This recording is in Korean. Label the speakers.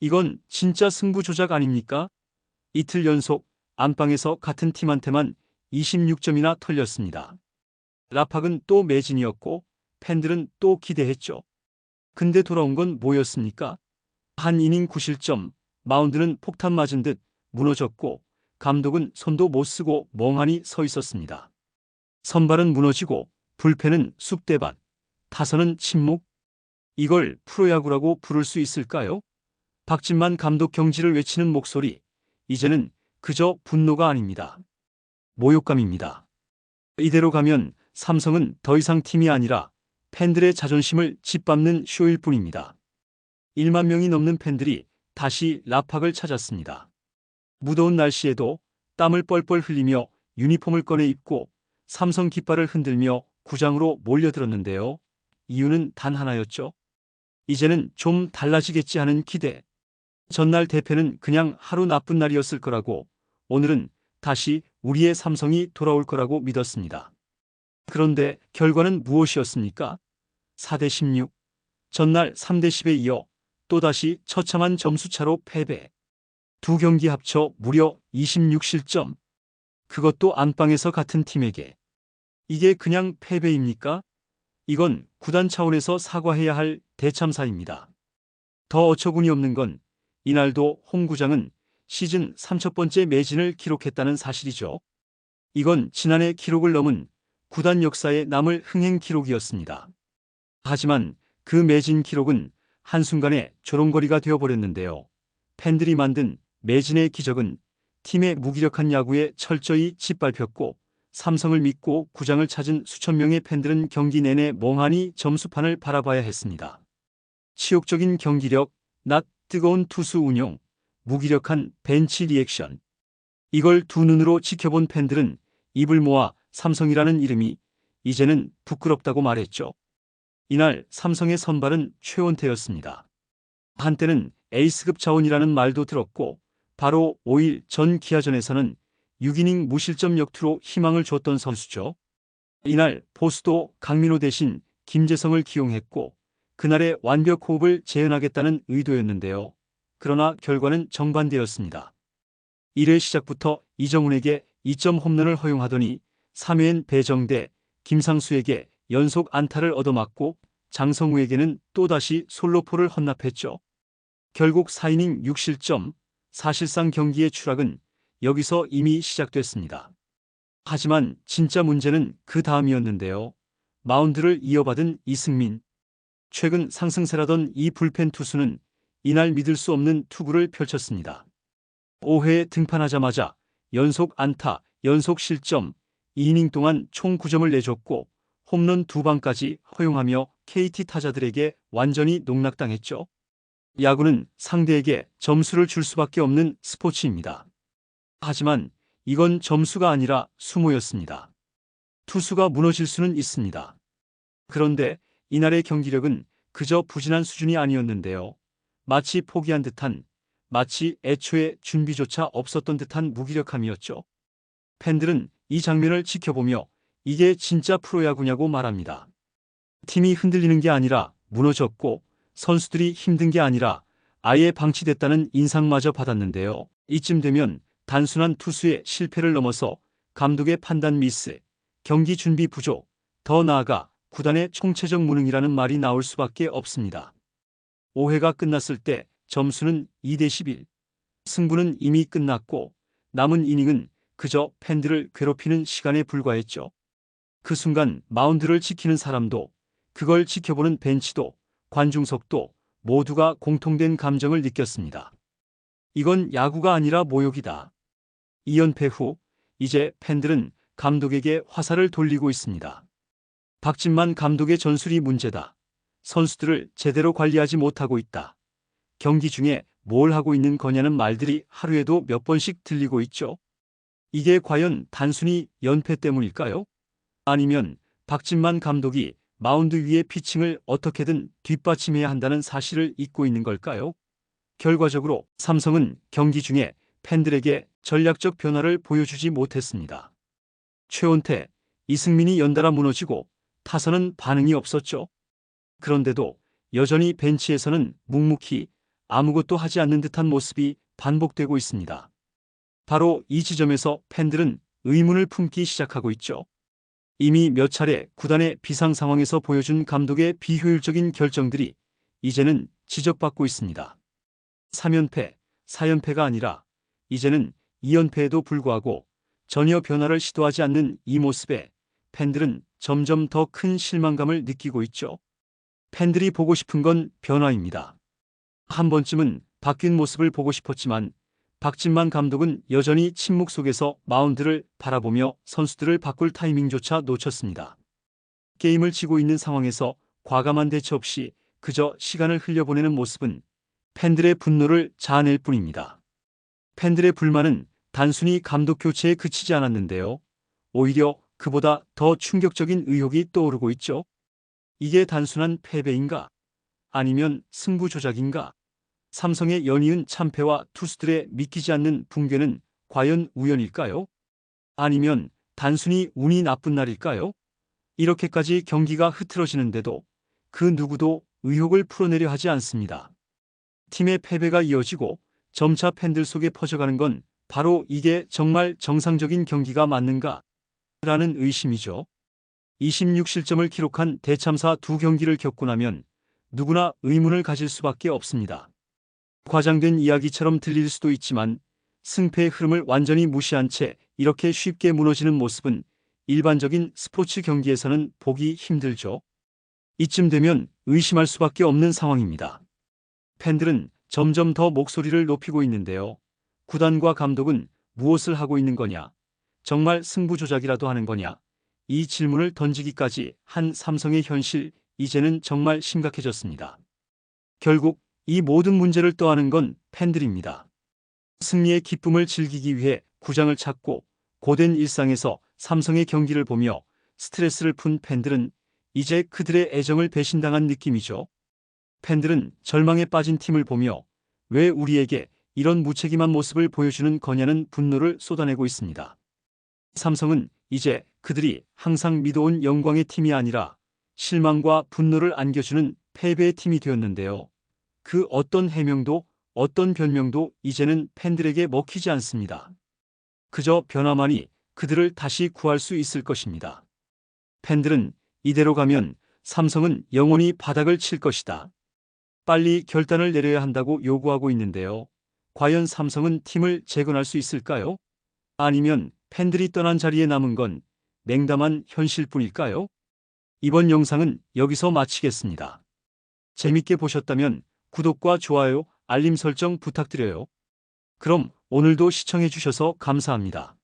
Speaker 1: 이건 진짜 승부 조작 아닙니까? 이틀 연속 안방에서 같은 팀한테만 26점이나 털렸습니다. 라팍은 또 매진이었고 팬들은 또 기대했죠. 근데 돌아온 건 뭐였습니까? 한 이닝 9실점, 마운드는 폭탄 맞은 듯 무너졌고 감독은 손도 못 쓰고 멍하니 서 있었습니다. 선발은 무너지고 불펜은 쑥대밭, 타선은 침묵. 이걸 프로야구라고 부를 수 있을까요? 박진만 감독 경지를 외치는 목소리, 이제는 그저 분노가 아닙니다. 모욕감입니다. 이대로 가면 삼성은 더 이상 팀이 아니라 팬들의 자존심을 짓밟는 쇼일 뿐입니다. 1만 명이 넘는 팬들이 다시 라팍을 찾았습니다. 무더운 날씨에도 땀을 뻘뻘 흘리며 유니폼을 꺼내 입고 삼성 깃발을 흔들며 구장으로 몰려들었는데요. 이유는 단 하나였죠. 이제는 좀 달라지겠지 하는 기대. 전날 대패는 그냥 하루 나쁜 날이었을 거라고, 오늘은 다시 우리의 삼성이 돌아올 거라고 믿었습니다. 그런데 결과는 무엇이었습니까? 4대 16. 전날 3대 10에 이어 또다시 처참한 점수차로 패배. 두 경기 합쳐 무려 26실점. 그것도 안방에서 같은 팀에게. 이게 그냥 패배입니까? 이건 구단 차원에서 사과해야 할 대참사입니다. 더 어처구니 없는 건 이날도 홈구장은 시즌 3첫 번째 매진을 기록했다는 사실이죠. 이건 지난해 기록을 넘은 구단 역사에 남을 흥행 기록이었습니다. 하지만 그 매진 기록은 한순간에 조롱거리가 되어버렸는데요. 팬들이 만든 매진의 기적은 팀의 무기력한 야구에 철저히 짓밟혔고, 삼성을 믿고 구장을 찾은 수천 명의 팬들은 경기 내내 멍하니 점수판을 바라봐야 했습니다. 치욕적인 경기력, 낮 뜨거운 투수 운용, 무기력한 벤치 리액션. 이걸 두 눈으로 지켜본 팬들은 입을 모아 삼성이라는 이름이 이제는 부끄럽다고 말했죠. 이날 삼성의 선발은 최원태였습니다. 한때는 에이스급 자원이라는 말도 들었고, 바로 5일 전 기아전에서는 6이닝 무실점 역투로 희망을 줬던 선수죠. 이날 보수도 강민호 대신 김재성을 기용했고, 그날의 완벽 호흡을 재현하겠다는 의도였는데요. 그러나 결과는 정반대였습니다. 1회 시작부터 이정훈에게 2점 홈런을 허용하더니 3회엔 배정대, 김상수에게 연속 안타를 얻어맞고 장성우에게는 또다시 솔로포를 헌납했죠. 결국 4이닝 6실점, 사실상 경기의 추락은 여기서 이미 시작됐습니다. 하지만 진짜 문제는 그 다음이었는데요. 마운드를 이어받은 이승민. 최근 상승세라던 이 불펜 투수는 이날 믿을 수 없는 투구를 펼쳤습니다. 5회에 등판하자마자 연속 안타, 연속 실점, 2이닝 동안 총 9점을 내줬고 홈런 2방까지 허용하며 KT 타자들에게 완전히 농락당했죠. 야구는 상대에게 점수를 줄 수밖에 없는 스포츠입니다. 하지만 이건 점수가 아니라 수모였습니다. 투수가 무너질 수는 있습니다. 그런데 이날의 경기력은 그저 부진한 수준이 아니었는데요. 마치 포기한 듯한, 마치 애초에 준비조차 없었던 듯한 무기력함이었죠. 팬들은 이 장면을 지켜보며 이게 진짜 프로야구냐고 말합니다. 팀이 흔들리는 게 아니라 무너졌고, 선수들이 힘든 게 아니라 아예 방치됐다는 인상마저 받았는데요. 이쯤 되면 단순한 투수의 실패를 넘어서 감독의 판단 미스, 경기 준비 부족, 더 나아가 구단의 총체적 무능이라는 말이 나올 수밖에 없습니다. 5회가 끝났을 때 점수는 2대 11. 승부는 이미 끝났고 남은 이닝은 그저 팬들을 괴롭히는 시간에 불과했죠. 그 순간 마운드를 지키는 사람도, 그걸 지켜보는 벤치도, 관중석도 모두가 공통된 감정을 느꼈습니다. 이건 야구가 아니라 모욕이다. 2연패 후 이제 팬들은 감독에게 화살을 돌리고 있습니다. 박진만 감독의 전술이 문제다. 선수들을 제대로 관리하지 못하고 있다. 경기 중에 뭘 하고 있는 거냐는 말들이 하루에도 몇 번씩 들리고 있죠. 이게 과연 단순히 연패 때문일까요? 아니면 박진만 감독이 마운드 위의 피칭을 어떻게든 뒷받침해야 한다는 사실을 잊고 있는 걸까요? 결과적으로 삼성은 경기 중에 팬들에게 전략적 변화를 보여주지 못했습니다. 최원태, 이승민이 연달아 무너지고 타선은 반응이 없었죠. 그런데도 여전히 벤치에서는 묵묵히 아무것도 하지 않는 듯한 모습이 반복되고 있습니다. 바로 이 지점에서 팬들은 의문을 품기 시작하고 있죠. 이미 몇 차례 구단의 비상 상황에서 보여준 감독의 비효율적인 결정들이 이제는 지적받고 있습니다. 3연패, 4연패가 아니라 이제는 2연패에도 불구하고 전혀 변화를 시도하지 않는 이 모습에 팬들은 점점 더 큰 실망감을 느끼고 있죠. 팬들이 보고 싶은 건 변화입니다. 한 번쯤은 바뀐 모습을 보고 싶었지만 박진만 감독은 여전히 침묵 속에서 마운드를 바라보며 선수들을 바꿀 타이밍조차 놓쳤습니다. 게임을 지고 있는 상황에서 과감한 대처 없이 그저 시간을 흘려보내는 모습은 팬들의 분노를 자아낼 뿐입니다. 팬들의 불만은 단순히 감독 교체에 그치지 않았는데요. 오히려 그보다 더 충격적인 의혹이 떠오르고 있죠. 이게 단순한 패배인가? 아니면 승부 조작인가? 삼성의 연이은 참패와 투수들의 믿기지 않는 붕괴는 과연 우연일까요? 아니면 단순히 운이 나쁜 날일까요? 이렇게까지 경기가 흐트러지는데도 그 누구도 의혹을 풀어내려 하지 않습니다. 팀의 패배가 이어지고 점차 팬들 속에 퍼져가는 건 바로 이게 정말 정상적인 경기가 맞는가? 라는 의심이죠. 26실점을 기록한 대참사 2경기를 겪고 나면 누구나 의문을 가질 수밖에 없습니다. 과장된 이야기처럼 들릴 수도 있지만 승패의 흐름을 완전히 무시한 채 이렇게 쉽게 무너지는 모습은 일반적인 스포츠 경기에서는 보기 힘들죠. 이쯤 되면 의심할 수밖에 없는 상황입니다. 팬들은 점점 더 목소리를 높이고 있는데요. 구단과 감독은 무엇을 하고 있는 거냐? 정말 승부 조작이라도 하는 거냐? 이 질문을 던지기까지 한 삼성의 현실, 이제는 정말 심각해졌습니다. 결국 이 모든 문제를 떠안은 건 팬들입니다. 승리의 기쁨을 즐기기 위해 구장을 찾고 고된 일상에서 삼성의 경기를 보며 스트레스를 푼 팬들은 이제 그들의 애정을 배신당한 느낌이죠. 팬들은 절망에 빠진 팀을 보며 왜 우리에게 이런 무책임한 모습을 보여주는 거냐는 분노를 쏟아내고 있습니다. 삼성은 이제 그들이 항상 믿어온 영광의 팀이 아니라 실망과 분노를 안겨주는 패배의 팀이 되었는데요. 그 어떤 해명도 어떤 변명도 이제는 팬들에게 먹히지 않습니다. 그저 변화만이 그들을 다시 구할 수 있을 것입니다. 팬들은 이대로 가면 삼성은 영원히 바닥을 칠 것이다. 빨리 결단을 내려야 한다고 요구하고 있는데요. 과연 삼성은 팀을 재건할 수 있을까요? 아니면 팬들이 떠난 자리에 남은 건 냉담한 현실뿐일까요? 이번 영상은 여기서 마치겠습니다. 재밌게 보셨다면 구독과 좋아요, 알림 설정 부탁드려요. 그럼 오늘도 시청해주셔서 감사합니다.